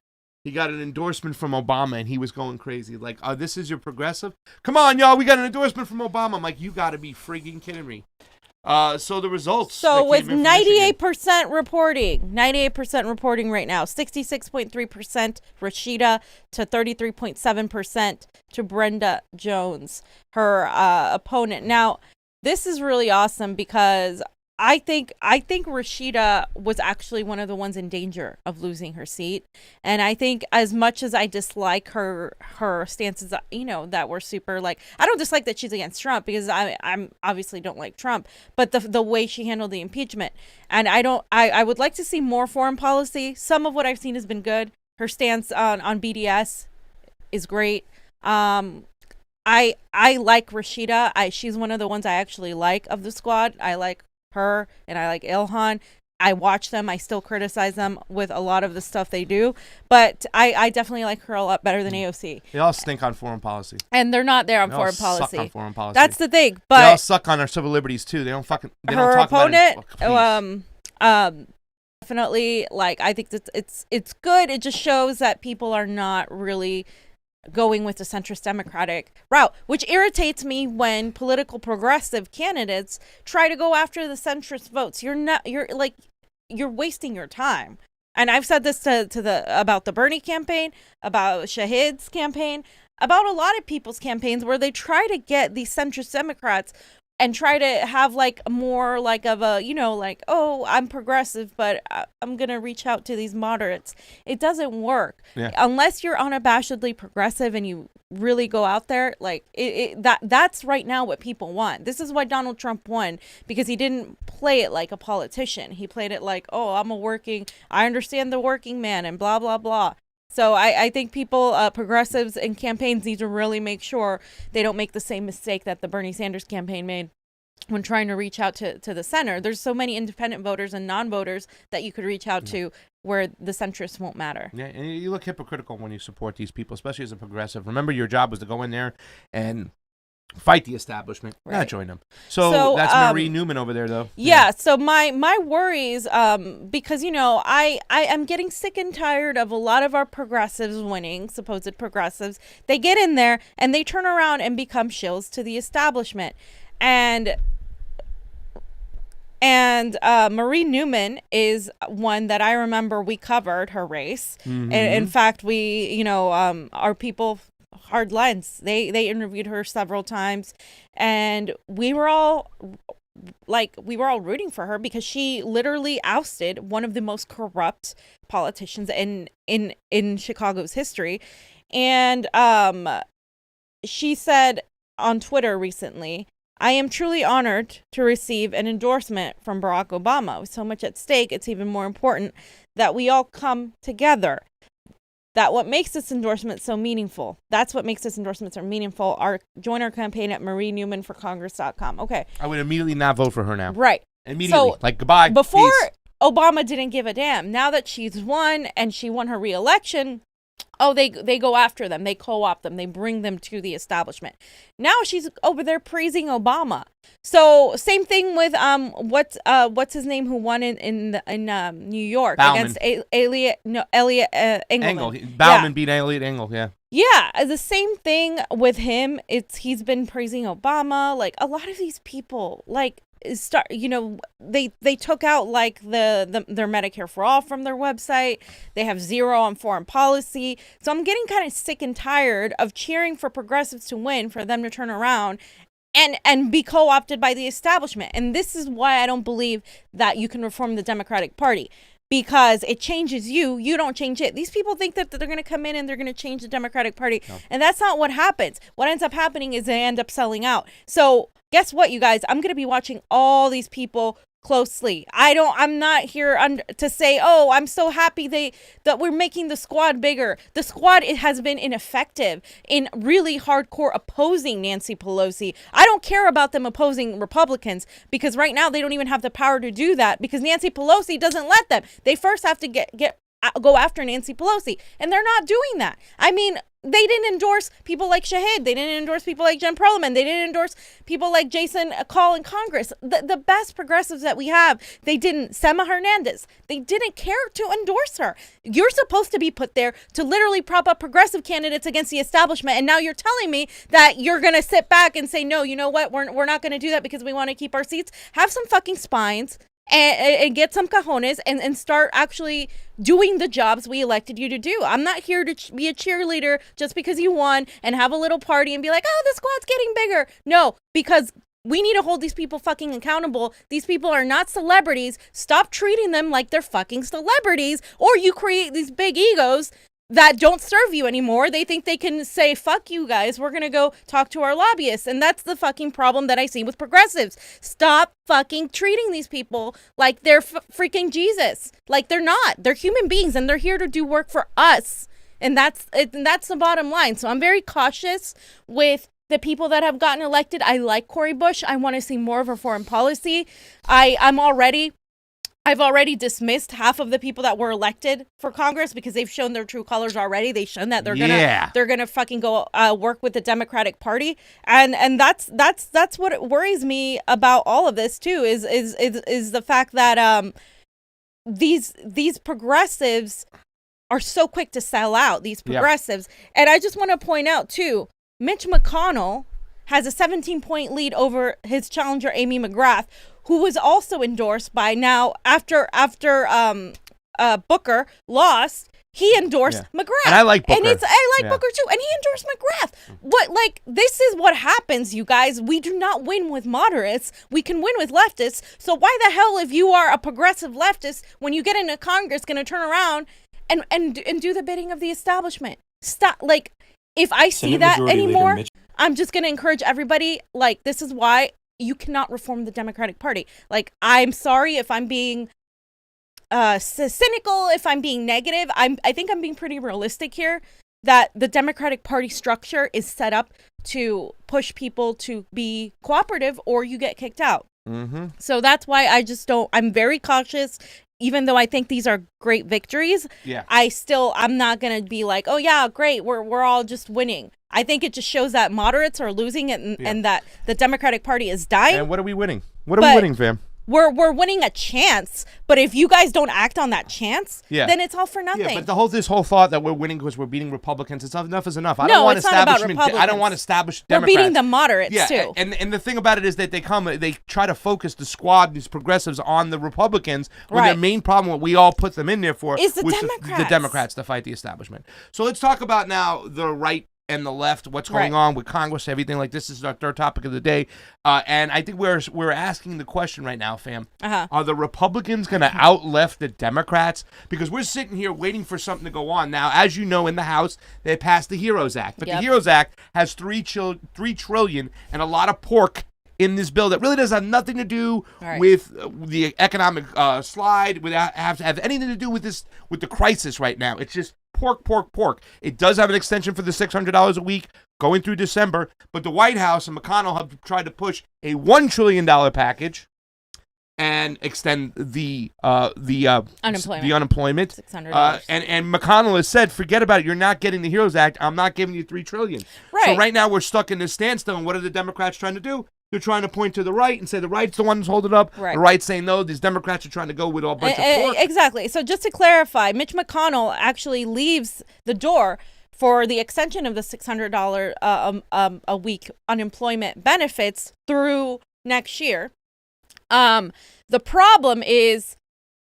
He got an endorsement from Obama, and he was going crazy. Like, this is your progressive? Come on, y'all, we got an endorsement from Obama. I'm like, you got to be frigging kidding me. So the results. So with 98% reporting right now, 66.3% Rashida to 33.7% to Brenda Jones, her opponent. Now, this is really awesome because I think Rashida was actually one of the ones in danger of losing her seat. And I think as much as I dislike her stances, that were super, like, I don't dislike that she's against Trump because I'm obviously don't like Trump, but the way she handled the impeachment. And I would like to see more foreign policy. Some of what I've seen has been good. Her stance on BDS is great. I like Rashida. She's one of the ones I actually like of the squad. I like her and I like Ilhan. I watch them. I still criticize them with a lot of the stuff they do, but I definitely like her a lot better than AOC. They all stink on foreign policy. And they're not there on they foreign all policy. Suck on foreign policy. That's the thing. But they all suck on our civil liberties too. They don't talk opponent, about it. Definitely, like, I think that it's good. It just shows that people are not really going with the centrist Democratic route, which irritates me when political progressive candidates try to go after the centrist votes. You're wasting your time. And I've said this about the Bernie campaign, about Shahid's campaign, about a lot of people's campaigns where they try to get these centrist Democrats and try to have like more like of a, like, oh, I'm progressive, but I'm going to reach out to these moderates. It doesn't work. Yeah. Unless you're unabashedly progressive and you really go out there, like that's right now what people want. This is why Donald Trump won, because he didn't play it like a politician. He played it like, oh, I understand the working man and blah, blah, blah. So I think people, progressives and campaigns need to really make sure they don't make the same mistake that the Bernie Sanders campaign made. when trying to reach out to the center. There's so many independent voters and non-voters that you could reach out to where the centrists won't matter. Yeah, and you look hypocritical when you support these people, especially as a progressive. Remember, your job was to go in there and fight the establishment, not join them. So that's Marie Newman over there, though. Yeah. So my worries, because I am getting sick and tired of a lot of our progressives winning, supposed progressives. They get in there and they turn around and become shills to the establishment, and Marie Newman is one that I remember we covered her race. Mm-hmm. And in fact, we, our people, Hard Lens, they interviewed her several times, and we were all rooting for her because she literally ousted one of the most corrupt politicians in Chicago's history. And she said on Twitter recently, "I am truly honored to receive an endorsement from Barack Obama. With so much at stake, it's even more important that we all come together. That's what makes this endorsement so meaningful. Join our campaign at marienewmanforcongress.com." Okay. I would immediately not vote for her now. Right. Immediately. So, goodbye. Before, peace. Obama didn't give a damn. Now that she's won and she won her re-election, they go after them. They co-opt them. They bring them to the establishment. Now she's over there praising Obama. So same thing with what's his name who won in New York Bauman. against Elliot Engelman. Bauman beat Elliot Engel. Yeah. Yeah, the same thing with him. He's been praising Obama. Like a lot of these people, they took out their Medicare for All from their website. They have zero on foreign policy. So I'm getting kind of sick and tired of cheering for progressives to win, for them to turn around and be co-opted by the establishment. And this is why I don't believe that you can reform the Democratic Party. Because it changes you don't change it. These people think that they're going to come in and they're going to change the Democratic Party. No. And that's not what happens. What ends up happening is they end up selling out. So guess what, you guys? I'm going to be watching all these people closely. I'm not here to say, oh, I'm so happy that we're making the squad bigger. The squad, it has been ineffective in really hardcore opposing Nancy Pelosi. I don't care about them opposing Republicans, because right now they don't even have the power to do that, because Nancy Pelosi doesn't let them. They first have to go after Nancy Pelosi, and they're not doing that. I mean, they didn't endorse people like Shahid. They didn't endorse people like Jen Perlman. They didn't endorse people like Jason Call in Congress. The best progressives that we have, they didn't. Sema Hernandez, they didn't care to endorse her. You're supposed to be put there to literally prop up progressive candidates against the establishment, and now you're telling me that you're going to sit back and say, no, you know what, we're not going to do that because we want to keep our seats. Have some fucking spines. And get some cojones and start actually doing the jobs we elected you to do. I'm not here to be a cheerleader just because you won and have a little party and be like, oh, the squad's getting bigger. No, because we need to hold these people fucking accountable. These people are not celebrities. Stop treating them like they're fucking celebrities, or you create these big egos that don't serve you anymore. They think they can say, fuck you guys, we're gonna go talk to our lobbyists. And that's the fucking problem that I see with progressives. Stop fucking treating these people like they're freaking Jesus. Like they're not. They're human beings, and they're here to do work for us. And that's the bottom line. So I'm very cautious with the people that have gotten elected. I like Cori Bush. I want to see more of her foreign policy. I've already dismissed half of the people that were elected for Congress because they've shown their true colors already. They've shown that they're gonna fucking go work with the Democratic Party, and that's what worries me about all of this too. Is the fact that these progressives are so quick to sell out. These progressives, and I just want to point out too, Mitch McConnell has a 17-point lead over his challenger Amy McGrath, who was also endorsed by now after Booker lost. He endorsed McGrath. And I like Booker. And I like Booker too. And he endorsed McGrath. This is what happens, you guys. We do not win with moderates. We can win with leftists. So why the hell, if you are a progressive leftist, when you get into Congress, going to turn around and do the bidding of the establishment? Stop. If I see that anymore, I'm just going to encourage everybody. This is why you cannot reform the Democratic Party. I'm sorry if I'm being cynical, if I'm being negative. I think I'm being pretty realistic here, that the Democratic Party structure is set up to push people to be cooperative, or you get kicked out. Mm-hmm. So that's why I'm very cautious. Even though I think these are great victories, I'm not going to be like, oh yeah, great, we're all just winning. I think it just shows that moderates are losing and that the Democratic Party is dying. And what are we winning? What are we winning, fam? We're winning a chance, but if you guys don't act on that chance, then it's all for nothing. Yeah, but this whole thought that we're winning because we're beating Republicans, enough is enough. I don't want established Democrats. We're beating the moderates too. And the thing about it is that they try to focus the squad, these progressives, on the Republicans when their main problem, what we all put them in there for, is the Democrats to fight the establishment. So let's talk about now the right and the left, what's going on with Congress, everything like this. Is our third topic of the day. And I think we're asking the question right now, fam. Are the Republicans going to outleft the Democrats? Because we're sitting here waiting for something to go on. Now, as you know, in the House, they passed the HEROES Act. But the HEROES Act has $3 trillion and a lot of pork in this bill that really does have nothing to do with the economic slide, without have anything to do with the crisis right now. It's just pork. It does have an extension for the $600 a week going through December, but the White House and McConnell have tried to push a $1 trillion package and extend the unemployment. $600. And McConnell has said, forget about it. You're not getting the HEROES Act. I'm not giving you $3 trillion. So right now we're stuck in this standstill. And what are the Democrats trying to do? They're trying to point to the right and say the right's the one who's holding up. The right's saying no. These Democrats are trying to go with a bunch of pork. Exactly. So just to clarify, Mitch McConnell actually leaves the door for the extension of the $600 a week unemployment benefits through next year. The problem is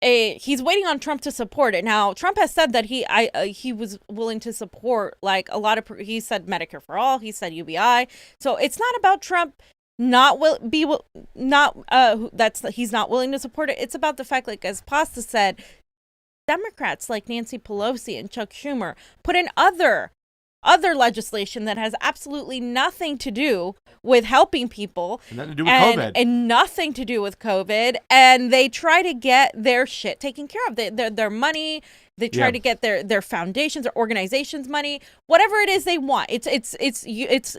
he's waiting on Trump to support it. Now, Trump has said that he was willing to support like a lot of. He said Medicare for all. He said UBI. So it's not about Trump he's not willing to support it. It's about the fact, like as Pasta said, Democrats like Nancy Pelosi and Chuck Schumer put in other legislation that has absolutely nothing to do with helping people and nothing to do with COVID. And nothing to do with COVID, and they try to get their shit taken care of. Their money. They try to get their foundations, their organizations' money, whatever it is they want. It's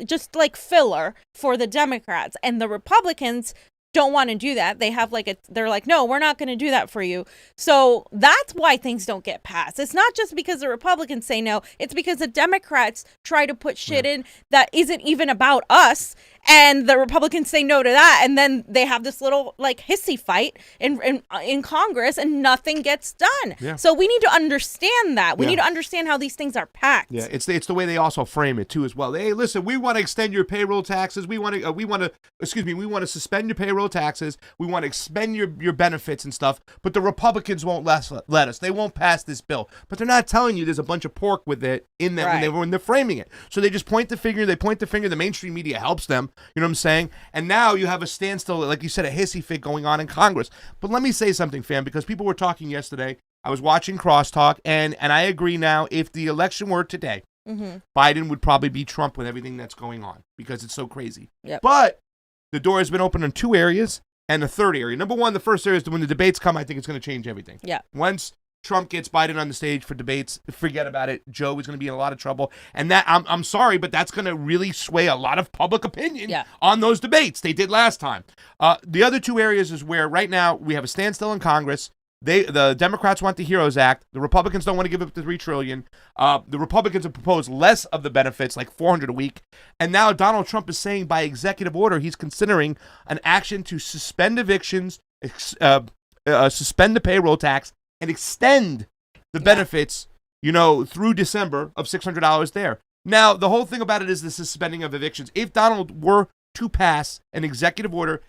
just like filler for the Democrats, and the Republicans don't want to do that. They have they're like, no, we're not going to do that for you. So that's why things don't get passed. It's not just because the Republicans say no. It's because the Democrats try to put shit in that isn't even about us. And the Republicans say no to that, and then they have this little hissy fight in Congress, and nothing gets done. Yeah. So we need to understand that. We need to understand how these things are packed. Yeah, it's the way they also frame it too as well. Hey, listen, we want to extend your payroll taxes. We want to suspend your payroll taxes. We want to expend your benefits and stuff. But the Republicans won't let us. They won't pass this bill. But they're not telling you there's a bunch of pork with it in that when they're framing it. So they just point the finger. The mainstream media helps them. You know what I'm saying? And now you have a standstill, like you said, a hissy fit going on in Congress. But let me say something, fam, because people were talking yesterday. I was watching Crosstalk, and I agree now. If the election were today, Biden would probably beat Trump with everything that's going on because it's so crazy. Yep. But the door has been open in two areas and the third area. Number one, the first area is when the debates come, I think it's going to change everything. Yeah. Once Trump gets Biden on the stage for debates, forget about it. Joe is going to be in a lot of trouble. And that I'm sorry, but that's going to really sway a lot of public opinion on those debates. They did last time. The other two areas is where right now we have a standstill in Congress. The Democrats want the HEROES Act. The Republicans don't want to give up the $3 trillion. The Republicans have proposed less of the benefits, like $400 a week. And now Donald Trump is saying by executive order he's considering an action to suspend evictions, suspend the payroll tax, and extend the benefits, through December of $600 there. Now, the whole thing about it is the suspending of evictions. If Donald were to pass an executive order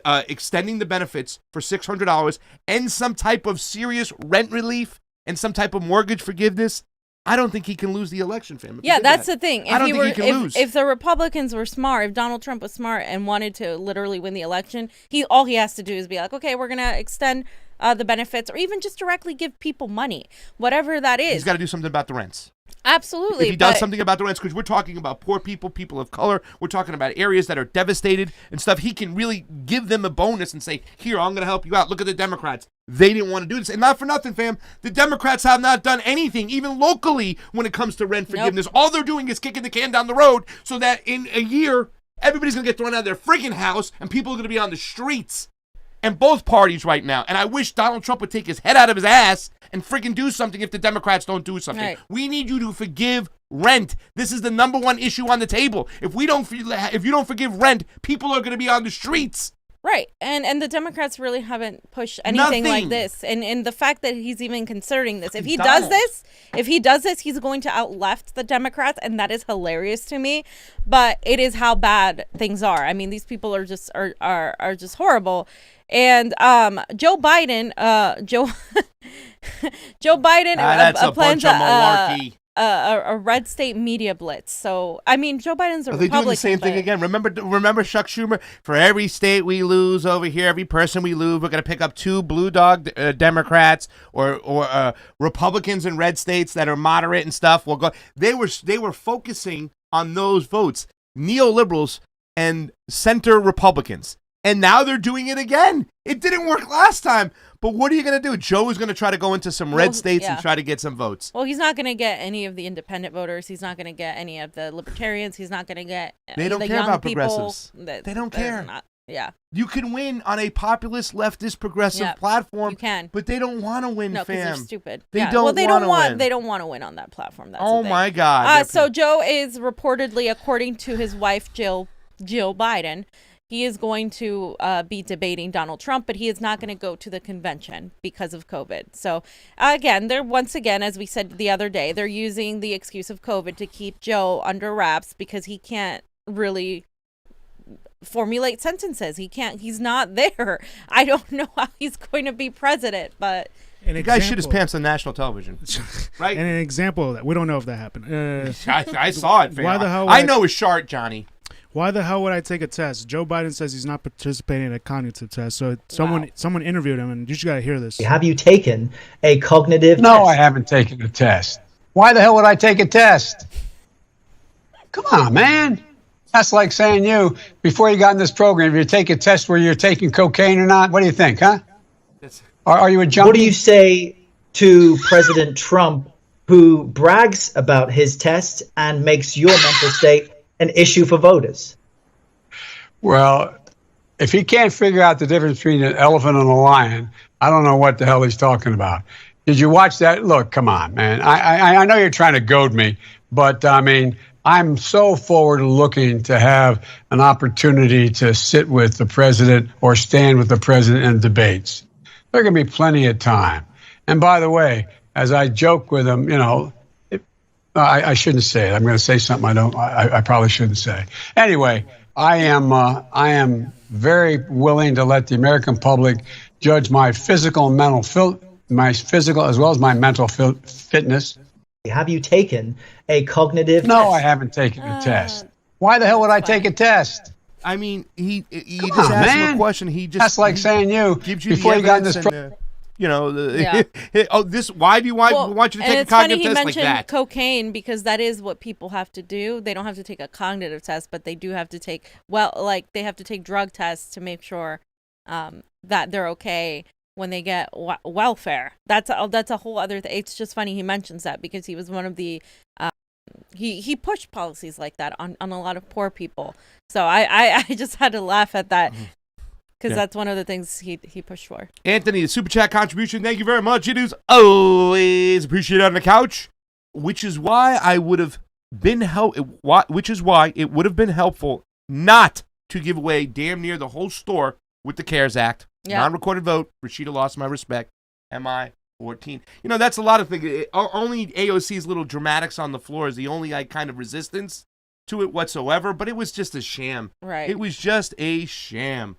extending the benefits for $600 and some type of serious rent relief and some type of mortgage forgiveness, I don't think he can lose the election, fam. Yeah, that's the thing. I don't think he can lose. If the Republicans were smart, if Donald Trump was smart and wanted to literally win the election, all he has to do is be like, okay, we're going to extend the benefits, or even just directly give people money, whatever that is. He's got to do something about the rents. Absolutely. If he does something about the rents, because we're talking about poor people, people of color, we're talking about areas that are devastated and stuff, he can really give them a bonus and say, here, I'm going to help you out. Look at the Democrats. They didn't want to do this. And not for nothing, fam. The Democrats have not done anything, even locally, when it comes to rent forgiveness. Nope. All they're doing is kicking the can down the road so that in a year, everybody's going to get thrown out of their freaking house and people are going to be on the streets. And both parties right now. And I wish Donald Trump would take his head out of his ass and freaking do something if the Democrats don't do something. Right. We need you to forgive rent. This is the number one issue on the table. If you don't forgive rent, people are going to be on the streets. Right. And the Democrats really haven't pushed anything like this. And the fact that he's even considering this, if he does this, he's going to outleft the Democrats, and that is hilarious to me. But it is how bad things are. I mean, these people are just are just horrible. And Joe Biden, Joe Biden that's a bunch of malarkey. A red state media blitz. So I mean, Joe Biden's a Republican. Are they doing the same thing again? Remember Chuck Schumer? For every state we lose over here, every person we lose, we're gonna pick up 2 blue dog Democrats or Republicans in red states that are moderate and stuff. We'll go. They were focusing on those votes, neoliberals and center Republicans. And now they're doing it again. It didn't work last time. But what are you going to do? Joe is going to try to go into some red states and try to get some votes. Well, he's not going to get any of the independent voters. He's not going to get any of the libertarians. He's not going to get They don't the care young about people progressives. They don't care. Yeah. You can win on a populist, leftist, progressive platform. You can. But they don't want to win, no, fam. because they're stupid. They don't want to win. They don't want to win on that platform. That's oh, my God. So Joe is reportedly, according to his wife, Jill Biden, he is going to be debating Donald Trump, but he is not going to go to the convention because of COVID. So, again, once again, as we said the other day, they're using the excuse of COVID to keep Joe under wraps because he can't really formulate sentences. He's not there. I don't know how he's going to be president, but... The guy shit his pants on national television, right? And an example of that, we don't know if that happened. I saw it, fam. Why the hell? I know it's short, Johnny. Why the hell would I take a test? Joe Biden says he's not participating in a cognitive test. So someone interviewed him, and you just got to hear this. Have you taken a cognitive test? No, I haven't taken a test. Why the hell would I take a test? Come on, man. That's like saying before you got in this program, if you take a test where you're taking cocaine or not, what do you think, huh? Are you a junkie? What do you say to President Trump, who brags about his test and makes your mental state an issue for voters? Well, if he can't figure out the difference between an elephant and a lion, I don't know what the hell he's talking about. Did you watch that? Look, come on, man. I know you're trying to goad me, but I mean, I'm so forward looking to have an opportunity to sit with the president or stand with the president in debates. There's going to be plenty of time. And by the way, as I joke with him, I shouldn't say it. I'm going to say something I probably shouldn't say. Anyway, I am very willing to let the American public judge my physical and mental as well as my mental fitness. Have you taken a cognitive test? No, I haven't taken a test. Why the hell would I take a test? I mean, he just asked him a question. That's like saying gives you before the you got in this. Why do you want you to take a cognitive test like that? He mentioned cocaine because that is what people have to do. They don't have to take a cognitive test, but they do have to take they have to take drug tests to make sure that they're okay when they get welfare. That's a whole other thing. It's just funny he mentions that because he was one of the he pushed policies like that on a lot of poor people. So I just had to laugh at that. Because that's one of the things he pushed for. Anthony, the super chat contribution, thank you very much. It is always appreciated on the couch, which is why it would have been helpful not to give away damn near the whole store with the CARES Act. Yeah. Non-recorded vote. Rashida lost my respect. MI 14. That's a lot of things. Only AOC's little dramatics on the floor is the only kind of resistance to it whatsoever. But it was just a sham. Right. It was just a sham.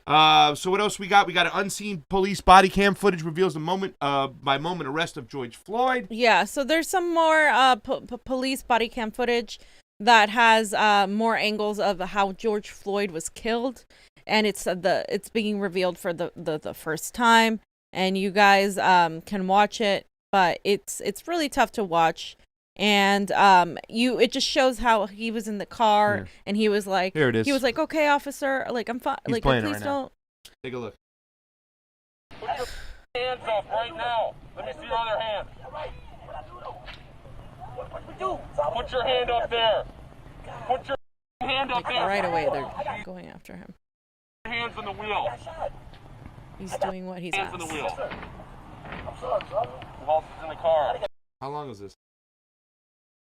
So what else we got? We got an unseen police body cam footage reveals the moment by moment arrest of George Floyd. Yeah, so there's some more police body cam footage that has more angles of how George Floyd was killed, and it's being revealed for the first time. and you guys can watch it, but it's really tough to watch. And it just shows how he was in the car and he was like, here it is. He was like, okay, officer, like I'm fine, like please right don't. Now. Take a look. Put your hands up right now. Let me see your other hand. Put your hand up there. Put your hand up there. Right away, they're going after him. Hands on the wheel. He's doing what he's hands asked. on the wheel. Who else is in the car? How long is this?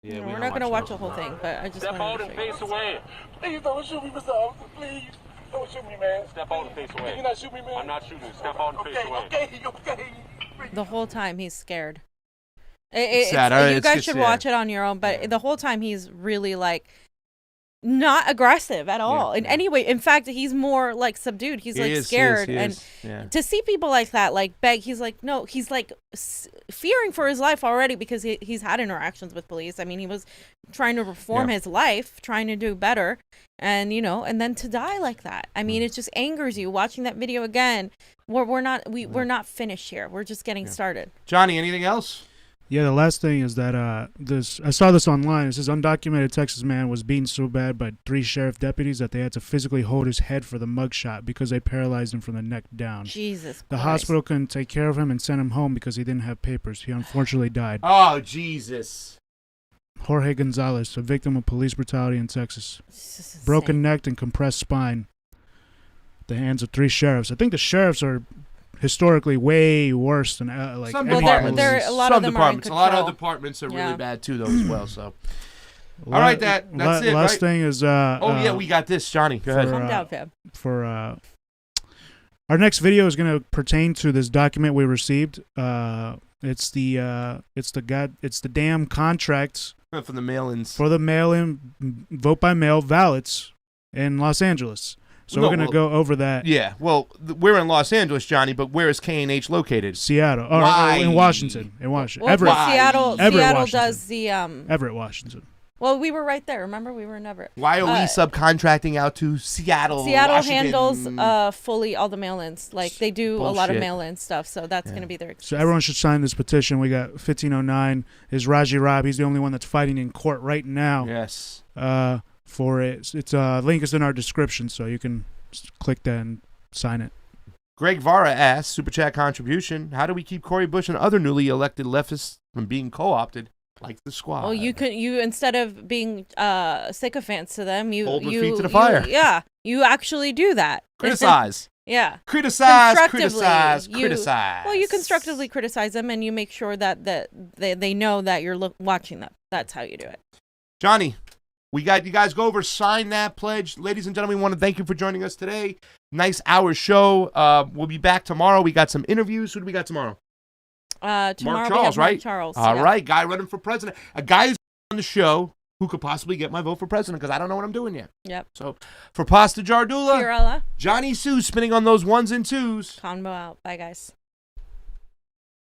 Yeah, we're not going to watch the whole thing, but I just step out and face away. Please don't shoot me, Mr. Officer. Please don't shoot me, man. Step out and face away. You're not shooting me, man. I'm not shooting. Step out and face away. Okay. The whole time he's scared. Sad. You guys should watch it on your own, but the whole time he's really like not aggressive at all in any way. In fact, he's more like subdued. He's like scared, and to see people like that, like beg, he's like no, he's like fearing for his life already because he's had interactions with police. I mean, he was trying to reform his life, trying to do better, and and then to die like that. I mean, it just angers you watching that video again. We're not finished here. We're just getting started. Johnny, anything else? Yeah, the last thing is that I saw this online. It says undocumented Texas man was beaten so bad by 3 sheriff deputies that they had to physically hold his head for the mugshot because they paralyzed him from the neck down. Jesus The Christ. hospital couldn't take care of him and sent him home because he didn't have papers. He unfortunately died. Oh, Jesus. Jorge Gonzalez, a victim of police brutality in Texas. Broken neck and compressed spine. At the hands of 3 sheriffs. I think the sheriffs are historically way worse than like some departments. departments. A lot of them are in a lot of control. departments are really bad too, though, as well. So, all right, that's it. Last right? thing is we got this, Johnny. Go ahead. Calm down, Fab. For our next video is going to pertain to this document we received. It's the damn contracts for the mail-ins for the mail-in vote by mail ballots in Los Angeles. So we're going to go over that. Yeah, well, we're in Los Angeles, Johnny, but where is K&H located? Seattle. Or in Washington. Well, Everett. Seattle Washington. does the Everett, Washington. Well, we were right there. Remember, we were in Everett. Why are we subcontracting out to Seattle? Seattle Washington? handles fully all the mail-ins. Like they do a lot of Bullshit. mail-in stuff, so that's going to be their excuse. So everyone should sign this petition. We got 1509 is Raji Rob. He's the only one that's fighting in court right now. Yes. For it. It's link is in our description, so you can click that and sign it. Greg Vara asks, Super Chat contribution, how do we keep Cori Bush and other newly elected leftists from being co-opted like the squad? Well, you instead of being sycophants to them, hold their feet to the fire. You actually do that. Criticize. Yeah. Criticize. Well, you constructively criticize them, and you make sure that they know that you're watching them. That's how you do it. Johnny, we got you guys go over, sign that pledge. Ladies and gentlemen, we want to thank you for joining us today. Nice hour show. We'll be back tomorrow. We got some interviews. Who do we got tomorrow? Tomorrow Mark we Charles, have right? Mark Charles. All right, guy running for president. A guy who's on the show who could possibly get my vote for president because I don't know what I'm doing yet. Yep. So for Pasta Jardula, Fiorella. Johnny Sue spinning on those 1s and 2s. Convo out. Bye, guys.